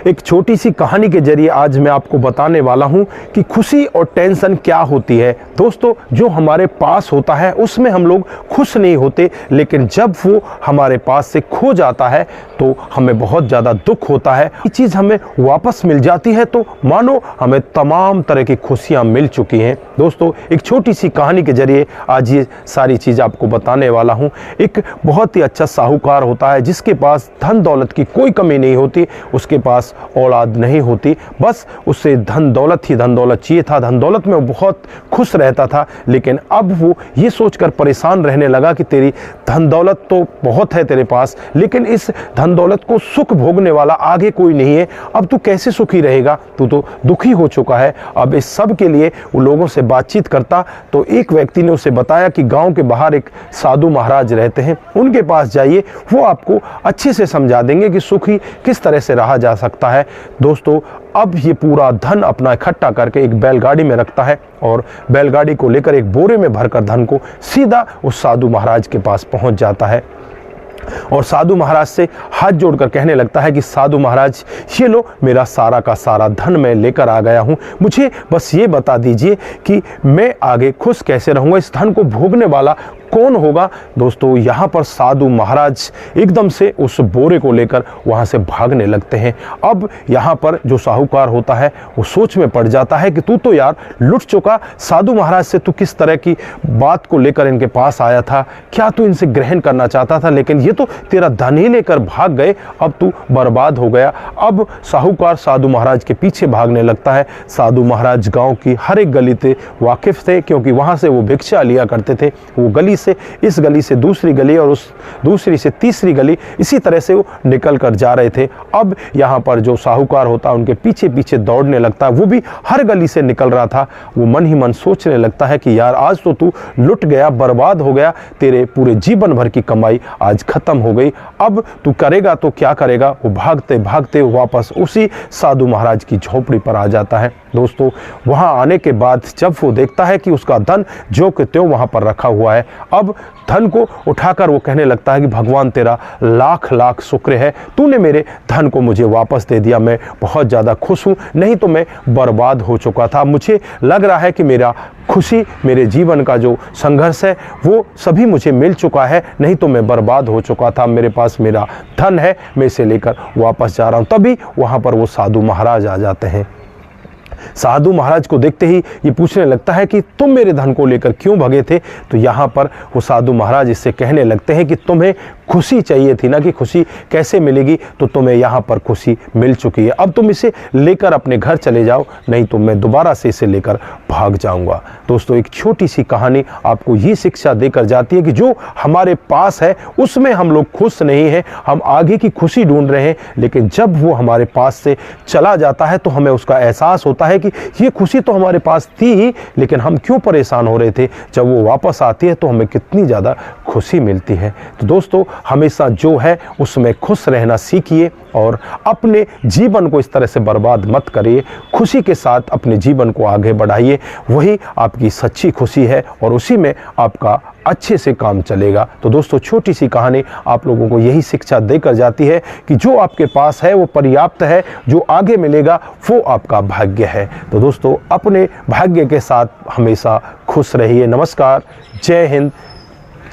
एक छोटी सी कहानी के जरिए आज मैं आपको बताने वाला हूं कि खुशी और टेंशन क्या होती है। दोस्तों, जो हमारे पास होता है उसमें हम लोग खुश नहीं होते, लेकिन जब वो हमारे पास से खो जाता है तो हमें बहुत ज़्यादा दुख होता है। ये चीज़ हमें वापस मिल जाती है तो मानो हमें तमाम तरह की खुशियाँ मिल चुकी हैं। दोस्तों, एक छोटी सी कहानी के जरिए आज ये सारी चीज़ आपको बताने वाला हूँ। एक बहुत ही अच्छा साहूकार होता है जिसके पास धन दौलत की कोई कमी नहीं होती, उसके पास औलाद नहीं होती, बस उसे धन दौलत ही धन दौलत चाहिए था। धन दौलत में वो बहुत खुश रहता था, लेकिन अब वो ये सोचकर परेशान रहने लगा कि तेरी धन दौलत तो बहुत है तेरे पास, लेकिन इस धन दौलत को सुख भोगने वाला आगे कोई नहीं है। अब तू कैसे सुखी रहेगा? तू तो दुखी हो चुका है। अब इस सब के लिए वो लोगों से बातचीत करता तो एक व्यक्ति ने उसे बताया कि गांव के बाहर एक साधु महाराज रहते हैं, उनके पास जाइए, वो आपको अच्छे से समझा देंगे कि सुखी किस तरह से रहा जा सकता है। दोस्तों, अब ये पूरा धन अपना इकट्ठा करके एक बैलगाड़ी में रखता है और बैलगाड़ी को लेकर एक बोरे में भरकर धन को सीधा उस साधु महाराज के पास पहुंच जाता है और साधु महाराज से हाथ जोड़कर कहने लगता है कि साधु महाराज, ये लो, मेरा सारा का सारा धन मैं लेकर आ गया हूँ, मुझे बस ये बता दीजिए कि मैं आगे खुश कैसे रहूँगा, इस धन को भोगने वाला कौन होगा। दोस्तों, यहाँ पर साधु महाराज एकदम से उस बोरे को लेकर वहाँ से भागने लगते हैं। अब यहाँ पर जो साहूकार होता है वो सोच में पड़ जाता है कि तू तो यार लुट चुका। साधु महाराज से तू किस तरह की बात को लेकर इनके पास आया था? क्या तू इनसे ग्रहण करना चाहता था? लेकिन ये तो तेरा धन ही लेकर भाग गए, अब तू बर्बाद हो गया। अब साहूकार साधु महाराज के पीछे भागने लगता है। साधु महाराज गाँव की हर एक गली से वाकिफ थे, क्योंकि वहाँ से वो भिक्षा लिया करते थे। वो गली से इस गली से दूसरी गली और उस दूसरी से तीसरी गली, इसी तरह से वो निकल कर जा रहे थे। अब यहाँ पर जो साहूकार होता है उनके पीछे पीछे दौड़ने लगता है, वो भी हर गली से निकल रहा था। वो मन ही मन सोचने लगता है कि यार आज तो तू लुट गया, बर्बाद हो गया, तेरे पूरे जीवन भर की कमाई आज खत्म हो गई, अब तू करेगा तो क्या करेगा। वो भागते भागते वापस उसी साधु महाराज की झोपड़ी पर आ जाता है। दोस्तों, वहाँ आने के बाद जब वो देखता है कि उसका धन जो के त्यों वहाँ पर रखा हुआ है, अब धन को उठाकर वो कहने लगता है कि भगवान तेरा लाख लाख शुक्र है, तूने मेरे धन को मुझे वापस दे दिया। मैं बहुत ज़्यादा खुश हूँ, नहीं तो मैं बर्बाद हो चुका था। मुझे लग रहा है कि मेरा खुशी, मेरे जीवन का जो संघर्ष है वो सभी मुझे मिल चुका है, नहीं तो मैं बर्बाद हो चुका था। मेरे पास मेरा धन है, मैं इसे लेकर वापस जा रहा हूँ। तभी वहाँ पर वो साधु महाराज आ जाते हैं। साधु महाराज को देखते ही ये पूछने लगता है कि तुम मेरे धन को लेकर क्यों भगे थे? तो यहाँ पर वो साधु महाराज इससे कहने लगते हैं कि तुम्हें खुशी चाहिए थी ना, कि खुशी कैसे मिलेगी, तो तुम्हें यहाँ पर खुशी मिल चुकी है। अब तुम इसे लेकर अपने घर चले जाओ, नहीं तो मैं दोबारा से इसे लेकर भाग जाऊँगा। दोस्तों, एक छोटी सी कहानी आपको ये शिक्षा देकर जाती है कि जो हमारे पास है उसमें हम लोग खुश नहीं हैं, हम आगे की खुशी ढूंढ रहे हैं, लेकिन जब वो हमारे पास से चला जाता है तो हमें उसका एहसास होता है कि ये खुशी तो हमारे पास थी ही, लेकिन हम क्यों परेशान हो रहे थे। जब वो वापस आती है तो हमें कितनी ज़्यादा खुशी मिलती है। तो दोस्तों, हमेशा जो है उसमें खुश रहना सीखिए और अपने जीवन को इस तरह से बर्बाद मत करिए। खुशी के साथ अपने जीवन को आगे बढ़ाइए, वही आपकी सच्ची खुशी है और उसी में आपका अच्छे से काम चलेगा। तो दोस्तों, छोटी सी कहानी आप लोगों को यही शिक्षा देकर जाती है कि जो आपके पास है वो पर्याप्त है, जो आगे मिलेगा वो आपका भाग्य है। तो दोस्तों, अपने भाग्य के साथ हमेशा खुश रहिए। नमस्कार, जय हिंद,